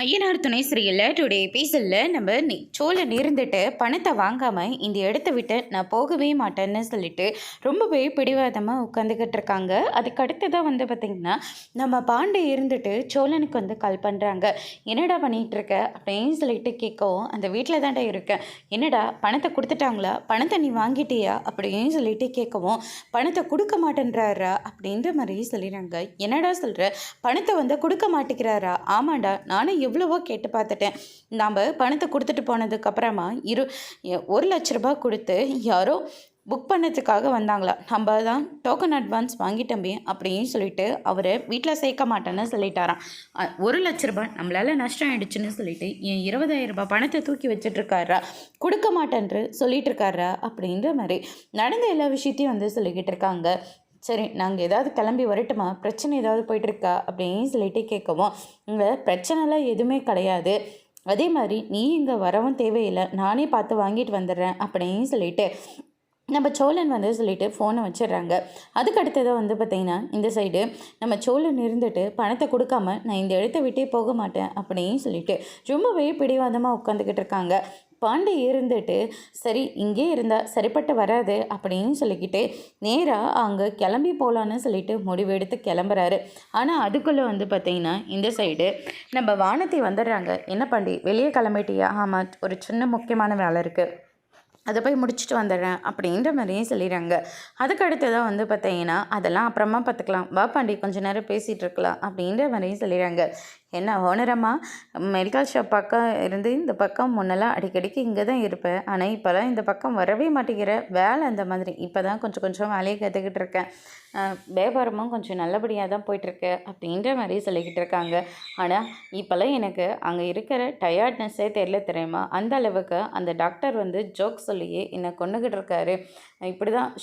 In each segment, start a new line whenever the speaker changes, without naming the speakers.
ஐயனார் துணை சரியில்லை டுடே எபிசோடில் நம்ம சோழன் இருந்துட்டு பணத்தை வாங்காமல் இந்த இடத்த விட்டு நான் போகவே மாட்டேன்னு சொல்லிட்டு ரொம்பவே பிடிவாதமாக உட்காந்துக்கிட்டு இருக்காங்க. அதுக்கு அடுத்ததான் பார்த்திங்கன்னா நம்ம பாண்டே இருந்துட்டு சோழனுக்கு கால் பண்ணுறாங்க. என்னடா பண்ணிகிட்டு இருக்க அப்படின்னு சொல்லிட்டு கேட்கவும், அந்த வீட்டில் தான்டா இருக்கேன். என்னடா பணத்தை கொடுத்துட்டாங்களா, பணத்தை நீ வாங்கிட்டியா அப்படின்னு சொல்லிட்டு கேட்கவும், பணத்தை கொடுக்க மாட்டேன்றாரா அப்படின்ற மாதிரி சொல்லிடுறாங்க. என்னடா சொல்கிற, பணத்தை கொடுக்க மாட்டேங்கிறாரா? ஆமாண்டா, நானும் எவ்வளவோ கேட்டு பார்த்துட்டேன். நாம் பணத்தை கொடுத்துட்டு போனதுக்கப்புறமா 1,00,000 கொடுத்து யாரோ புக் பண்ணதுக்காக வந்தாங்களா, நம்ம தான் டோக்கன் அட்வான்ஸ் வாங்கிட்டோம்பே அப்படின்னு சொல்லிட்டு அவரை வீட்டில் சேர்க்க மாட்டேன்னு சொல்லிட்டாராம். 1,00,000 நம்மளால் நஷ்டம் ஆயிடுச்சுன்னு சொல்லிட்டு என் 20,000 பணத்தை தூக்கி வச்சுட்ருக்காரா, கொடுக்க மாட்டேன்று சொல்லிட்டு இருக்காரா அப்படின்ற மாதிரி நடந்த எல்லா விஷயத்தையும் சொல்லிக்கிட்டு இருக்காங்க. சரி, நாங்கள் ஏதாவது கிளம்பி வரட்டுமா, பிரச்சனை ஏதாவது போயிட்டுருக்கா அப்படின்னு சொல்லிட்டு கேட்கவும், இங்கே பிரச்சனைலாம் எதுவுமே கிடையாது, அதே மாதிரி நீ இங்கே வரவும் தேவையில்லை, நானே பார்த்து வாங்கிட்டு வந்துடுறேன் அப்படின்னு சொல்லிட்டு நம்ம சோழன் சொல்லிட்டு ஃபோனை வச்சிடுறாங்க. அதுக்கு அடுத்ததாக பார்த்திங்கன்னா இந்த சைடு நம்ம சோழன் இருந்துட்டு பணத்தை கொடுக்காம நான் இந்த இடத்த விட்டே போக மாட்டேன் அப்படின்னு சொல்லிட்டு ரொம்பவே பிடிவாதமாக உட்காந்துக்கிட்டு இருக்காங்க. பாண்டே இருந்துட்டு சரி இங்கே இருந்தால் சரிப்பட்டு வராது அப்படின்னு சொல்லிக்கிட்டு நேராக அங்கே கிளம்பி போகலான்னு சொல்லிட்டு முடிவெடுத்து கிளம்புறாரு. ஆனால் அதுக்குள்ளே பார்த்திங்கன்னா இந்த சைடு நம்ம வானத்தை வந்துடுறாங்க. என்ன பாண்டி வெளியே கிளம்பிட்டியா? ஆமாம், ஒரு சின்ன முக்கியமான வேலை இருக்குது, அதை போய் முடிச்சுட்டு வந்துடுறேன் அப்படின்ற மாதிரியும் சொல்லிடுறாங்க. அதுக்கு அடுத்ததாக பார்த்தீங்கன்னா அதெல்லாம் அப்புறமா பார்த்துக்கலாம், வா பாண்டி கொஞ்சம் நேரம் பேசிகிட்டு இருக்கலாம் அப்படின்ற மாதிரியும் சொல்லிடுறாங்க. என்ன ஓனரம்மா, மெடிக்கல் ஷாப் பக்கம் இருந்து இந்த பக்கம் முன்னெல்லாம் அடிக்கடிக்கு இங்கே தான் இருப்பேன், ஆனால் இப்போலாம் இந்த பக்கம் வரவே மாட்டேங்கிற, வேலை அந்த மாதிரி இப்போ தான் கொஞ்சம் வேலையை கற்றுக்கிட்டு இருக்கேன், வியாபாரமும் கொஞ்சம் நல்லபடியாக தான் போயிட்டுருக்கு அப்படின்ற மாதிரி சொல்லிக்கிட்டு இருக்காங்க. ஆனால் இப்போல்லாம் எனக்கு அங்கே இருக்கிற டயர்ட்னஸ்ஸே தெரியல தெரியுமா, அந்த அளவுக்கு அந்த டாக்டர் ஜோக் சொல்லியே என்னை கொண்டுக்கிட்டு இருக்காரு. இப்படி தான்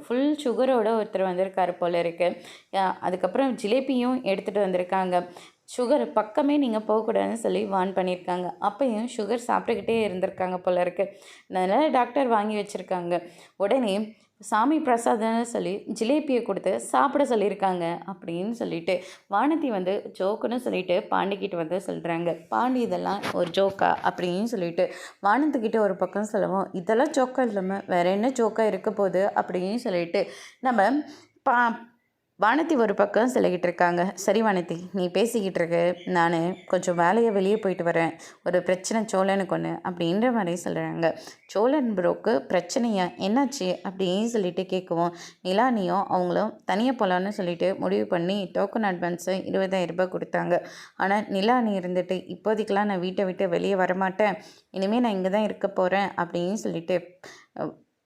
ஃபுல் சுகரோட ஒருத்தர் வந்திருக்காரு போல இருக்குது. அதுக்கப்புறம் ஜிலேபியும் எடுத்துகிட்டு வந்திருக்காங்க. சுகர் பக்கமே நீங்கள் போகக்கூடாதுன்னு சொல்லி வார்ன் பண்ணியிருக்காங்க. அப்பையும் சுகர் சாப்பிட்டுக்கிட்டே இருந்திருக்காங்க போல இருக்குது. அதனால் டாக்டர் வாங்கி வச்சுருக்காங்க. உடனே சாமி பிரசாதம்னு சொல்லி ஜிலேபியை கொடுத்து சாப்பிட சொல்லியிருக்காங்க அப்படின்னு சொல்லிட்டு வானதி ஜோக்குன்னு சொல்லிட்டு பாண்டிக்கிட்ட சொல்கிறாங்க. பாண்டி இதெல்லாம் ஒரு ஜோக்கா அப்படின்னு சொல்லிட்டு வானத்துக்கிட்ட ஒரு பக்கம் சொல்லவும், இதெல்லாம் ஜோக்கா இல்லாமல் வேறு என்ன ஜோக்கா இருக்க போகுது அப்படின்னு சொல்லிட்டு நம்ம வானதி ஒரு பக்கம் சொல்லிக்கிட்டு இருக்காங்க. சரி வானதி, நீ பேசிக்கிட்டு இருக்கு, நான் கொஞ்சம் வேலையை வெளியே போயிட்டு வரேன், ஒரு பிரச்சனை சோழனுக்கு ஒன்று அப்படின்ற மாதிரி சொல்கிறாங்க. சோழன் ப்ரோக்கு பிரச்சனையா, என்னாச்சு அப்படின்னு சொல்லிட்டு கேட்குவோம். நிலானியும் அவங்களும் தனியாக போகலான்னு சொல்லிட்டு முடிவு பண்ணி டோக்கன் அட்வான்ஸு 20,000 கொடுத்தாங்க. ஆனால் நிலானி இருந்துட்டு இப்போதைக்கெலாம் நான் வீட்டை விட்டு வெளியே வரமாட்டேன், இனிமேல் நான் இங்கே தான் இருக்க போகிறேன் அப்படின்னு சொல்லிட்டு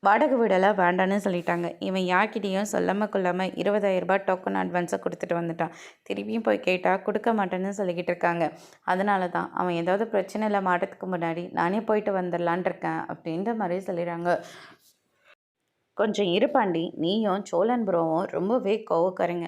வாடகை வீடெல்லாம் வேண்டான்னு சொல்லிட்டாங்க. இவன் யார்கிட்டையும் சொல்லாமல் கொள்ளாமல் 20,000 டோக்கன் அட்வான்ஸை கொடுத்துட்டு வந்துட்டான். திருப்பியும் போய் கேட்டால் கொடுக்க மாட்டேன்னு சொல்லிக்கிட்டு இருக்காங்க. அதனால தான் அவன் ஏதாவது பிரச்சனையில் மாட்டத்துக்கு முன்னாடி நானே போயிட்டு வந்துடலான் இருக்கேன் அப்படின்ற மாதிரி சொல்லிடுறாங்க. கொஞ்சம் இருப்பாண்டி, நீயும் சோழன் ப்ரோவும் ரொம்பவே கோவக்காரங்க,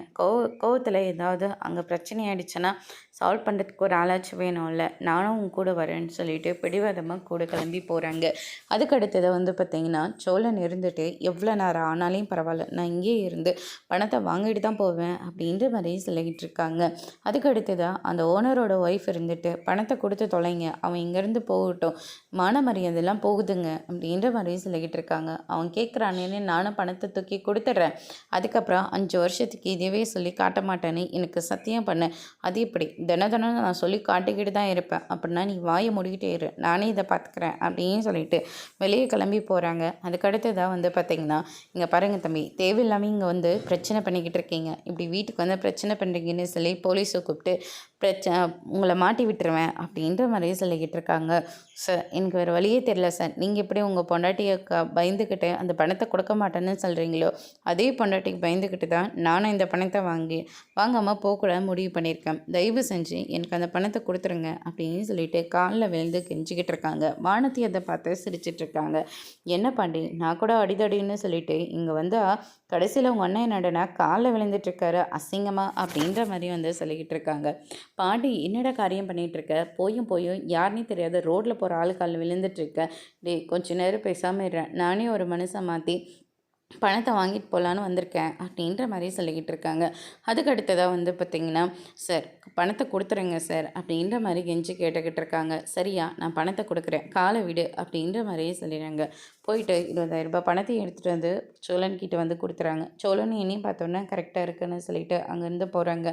கோவத்தில் ஏதாவது அங்கே பிரச்சனை ஆகிடுச்சுன்னா சால்வ் பண்ணுறதுக்கு ஒரு ஆளாச்சு வேணும்ல, நானும் உங்க கூட வரேன்னு சொல்லிட்டு பிடிவாதமாக கூட கிளம்பி போகிறாங்க. அதுக்கு அடுத்ததை பார்த்திங்கன்னா சோழன் இருந்துட்டு எவ்வளோ நேரம் ஆனாலையும் பரவாயில்ல, நான் இங்கே இருந்து பணத்தை வாங்கிட்டு தான் போவேன் அப்படின்ற மாதிரி சொல்லிக்கிட்டு இருக்காங்க. அதுக்கு அடுத்ததாக அந்த ஓனரோட ஒய்ஃப் இருந்துட்டு பணத்தை கொடுத்து தொலைங்க, அவன் இங்கேருந்து போகட்டும், மான மரியாதைலாம் போகுதுங்க அப்படின்ற மாதிரி சொல்லிக்கிட்டு இருக்காங்க. அவன் கேட்குறானேன்னு நானும் பணத்தை தூக்கி கொடுத்துட்றேன், அதுக்கப்புறம் 5 வருஷத்துக்கு இதுவே சொல்லி காட்ட மாட்டேன்னு எனக்கு சத்தியம் பண்ணேன், அது இப்படி தினம் நான் சொல்லி காட்டிக்கிட்டு தான் இருப்பேன், அப்படின்னா நீ வாயை முடிக்கிட்டே இரு, நானே இதை பார்த்துக்கிறேன் அப்படின்னு சொல்லிட்டு வெளியே கிளம்பி போகிறாங்க. அதுக்கடுத்ததாக பார்த்திங்கன்னா இங்கே பாருங்கள் தம்பி, தேவையில்லாமல் இங்கே பிரச்சனை பண்ணிக்கிட்டு இருக்கீங்க, இப்படி வீட்டுக்கு பிரச்சனை பண்ணுறீங்கன்னு சொல்லி போலீஸை கூப்பிட்டு உங்களை மாட்டி விட்டுருவேன் அப்படின்ற மாதிரி சொல்லிக்கிட்டு இருக்காங்க. சார், எனக்கு வேறு வழியே தெரியல சார், நீங்கள் எப்படி உங்கள் பொண்டாட்டியை பயந்துக்கிட்டு அந்த பணத்தை கொடுக்க மாட்டேன்னு சொல்கிறீங்களோ, அதே பொண்டாட்டிக்கு பயந்துக்கிட்டு தான் நானும் இந்த பணத்தை வாங்காமல் போகக்கூடாது முடிவு பண்ணியிருக்கேன், தயவு செஞ்சு எனக்கு அந்த பணத்தை கொடுத்துருங்க அப்படின்னு சொல்லிட்டு காலில் விழுந்து கெஞ்சிக்கிட்டு இருக்காங்க. வானதி அதை பார்த்து சிரிச்சிட்ருக்காங்க. என்ன பாண்டி, நான் கூட அடிதடின்னு சொல்லிட்டு இங்கே வந்தால் கடைசியில் உங்கள் அண்ணன் என்னடனா காலில் விழுந்துட்டுருக்காரு அசிங்கமாக அப்படின்ற மாதிரி சொல்லிக்கிட்டு இருக்காங்க. பாண்டி, என்னடா காரியம் பண்ணிகிட்ருக்க, போயும் யாருன்னே தெரியாத ரோட்டில் போகிற ஆளுக்கால் விழுந்துட்டுருக்க, டே கொஞ்ச நேரம் பேசாமல் இருறேன், நானே ஒரு மனுஷன் மாற்றி பணத்தை வாங்கிட்டு போகலான்னு வந்திருக்கேன் அப்படின்ற மாதிரி சொல்லிக்கிட்டு இருக்காங்க. அதுக்கு அடுத்ததாக பார்த்திங்கன்னா சார் பணத்தை கொடுத்துருங்க சார் அப்படின்ற மாதிரி கெஞ்சி கேட்டுக்கிட்டு இருக்காங்க. சரியா, நான் பணத்தை கொடுக்குறேன், காலை விடு அப்படின்ற மாதிரியே சொல்லிடுறாங்க. போயிட்டு 20,000 ரூபாய் பணத்தையும் எடுத்துகிட்டு வந்து சோழன் கிட்ட வந்து கொடுத்துறாங்க. சோழன் இனியும் பார்த்தோன்னா கரெக்டாக இருக்குன்னு சொல்லிட்டு அங்கேருந்து போகிறாங்க.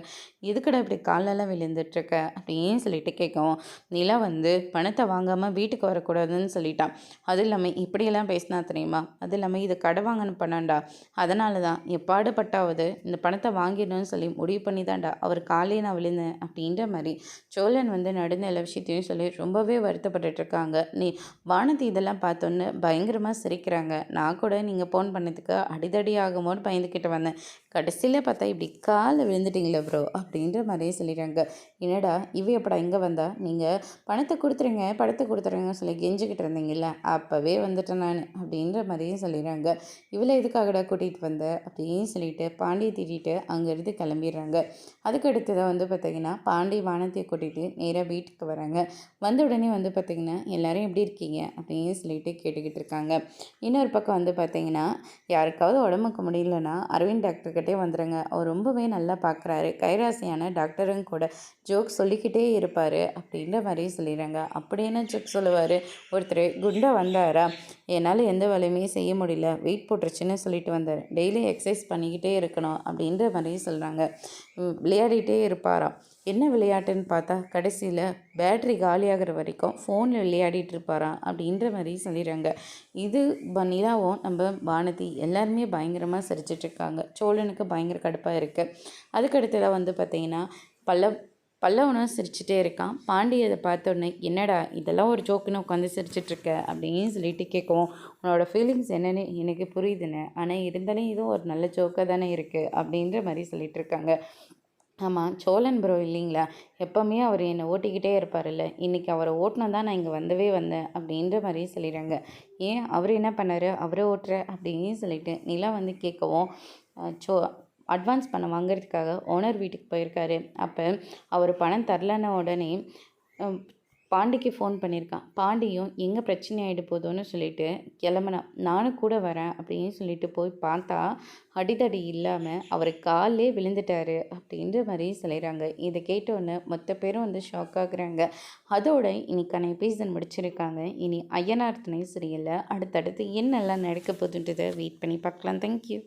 எதுக்கடா இப்படி காலெல்லாம் விழுந்துட்டுருக்க அப்படின்னு சொல்லிட்டு கேட்கவும், நிலா வந்து பணத்தை வாங்காமல் வீட்டுக்கு வரக்கூடாதுன்னு சொல்லிட்டான். அதுவும் இல்லாமல் இப்படியெல்லாம் பேசினா தெரியுமா, அதுவும் இல்லாமல் இது கடை வாங்கின பணம்டா, அதனால தான் எப்பாடுபட்டாவது இந்த பணத்தை வாங்கிடணும்னு சொல்லி முடிவு பண்ணி தான்டா அவர் காலையே நான் விழுந்தேன் அப்படின்ற மாதிரி சோழன் வந்து நடந்த எல்லா விஷயத்தையும் சொல்லி ரொம்பவே வருத்தப்பட்டுட்டு இருக்காங்க. நீ வானதி இதெல்லாம் பார்த்தோன்னு பயங்கரமாக சிரிக்கிறாங்க. நான் கூட நீங்கள் ஃபோன் பண்ணதுக்கு அடிதடி ஆகுமோன்னு பயந்துக்கிட்டு வந்தேன், கடைசியில் பார்த்தா இப்படி காலில் விழுந்துட்டீங்களே ப்ரோ அப்படின்ற மாதிரியே சொல்லிடுறாங்க. என்னடா இவ எப்படா இங்கே வந்தா, நீங்கள் பணத்தை கொடுத்துருங்கன்னு சொல்லி கெஞ்சிக்கிட்டு இருந்தீங்கல்ல, அப்போவே வந்துட்டேன் நான் அப்படின்ற மாதிரியும் சொல்லிடுறாங்க. இவளை எதுக்காகடா கூட்டிகிட்டு வந்த அப்படின்னு சொல்லிட்டு பாண்டியை திட்டிட்டு அங்கேருந்து கிளம்பிடுறாங்க. அதுக்கு அடுத்ததாக வந்து பார்த்திங்கன்னா பாண்டி வானத்தையை கூட்டிகிட்டு நேராக வீட்டுக்கு வராங்க. வந்த உடனே வந்து பார்த்திங்கன்னா எல்லோரும் எப்படி இருக்கீங்க அப்படின்னு சொல்லிட்டு கேட்டுக்கிட்டு இருக்காங்க. இன்னொரு பக்கம் வந்து பார்த்திங்கன்னா யாருக்காவது உடம்புக்கு முடியலன்னா அரவிந்த் டாக்டர்கிட்டே வந்துடுங்க, அவர் ரொம்பவே நல்லா பார்க்குறாரு, கைராசியான டாக்டரும் கூட, ஜோக் சொல்லிக்கிட்டே இருப்பார் அப்படின்ற மாதிரி சொல்லிடுறாங்க. அப்படி என்ன ஜோக் சொல்லுவார், ஒருத்தர் குண்டா வந்தாரா, என்னால் எந்த வேலையுமே செய்ய முடியல, வெயிட் போட்டுருச்சுன்னு சொல்லிட்டு வந்தார், டெய்லி எக்ஸசைஸ் பண்ணிக்கிட்டே இருக்கணும் அப்படின்ற மாதிரி சொல்கிறாங்க. விளையாடிட்டே இருப்பாராம். என்ன விளையாட்டுன்னு பார்த்தா கடைசியில் பேட்ரி காலியாகிற வரைக்கும் ஃபோனில் விளையாடிட்டு இருப்பாராம் அப்படின்ற மாதிரி சொல்லிடுறாங்க. இது நிலாவும் நம்ம வானதி எல்லாருமே பயங்கரமாக சிரிச்சிட்ருக்காங்க. சோழனுக்கு பயங்கர கடுப்பாக இருக்குது. அதுக்கடுத்ததாக வந்து பார்த்திங்கன்னா பல்லவனும் சிரிச்சிட்டே இருக்கான். பாண்டி அதை பார்த்தோன்னே என்னடா இதெல்லாம் ஒரு ஜோக்குன்னு உட்காந்து சிரிச்சிட்ருக்க அப்படின்னு சொல்லிட்டு கேட்கவும், உன்னோட ஃபீலிங்ஸ் என்னென்னு எனக்கு புரியுதுன்னு, ஆனால் இருந்தாலும் இதுவும் ஒரு நல்ல ஜோக்காக தானே இருக்குது அப்படின்ற மாதிரி சொல்லிட்டு இருக்காங்க. ஆமாம், சோழன் ப்ரோ இல்லைங்களா, எப்போவுமே அவர் என்னை ஓட்டிக்கிட்டே இருப்பார்ல, இன்றைக்கி அவரை ஓட்டினா தான் நான் இங்கே வந்தேன் அப்படின்ற மாதிரியே சொல்லிடுறாங்க. ஏன் அவர் என்ன பண்ணார், அவரை ஓட்டுற அப்படின்னு சொல்லிட்டு நிலா வந்து கேட்கவும், சோ அட்வான்ஸ் பணம் வாங்குறதுக்காக ஓனர் வீட்டுக்கு போயிருக்காரு. அப்போ அவர் பணம் தரலன்ன உடனே பாண்டிக்கு ஃபோன் பண்ணியிருக்கான். பாண்டியும் எங்கே பிரச்சனை ஆகிட்டு போதோன்னு சொல்லிட்டு கிளம்புனான். நானும் கூட வரேன் அப்படின்னு சொல்லிட்டு போய் பார்த்தா அடிதடி இல்லாமல் அவர் காலிலே விழுந்துட்டாரு அப்படின்ற மாதிரி சொல்லிடுறாங்க. இதை கேட்டோன்னே மொத்த பேரும் வந்து ஷாக் ஆகுறாங்க. அதோட இன்னைக்கான எபிசோட் முடிச்சிருக்காங்க. இனி ஐயனார் துணை சீரியலில் அடுத்தடுத்து என்னெல்லாம் நடக்க போகுதுன்றதை வெயிட் பண்ணி பார்க்கலாம். தேங்க்யூ.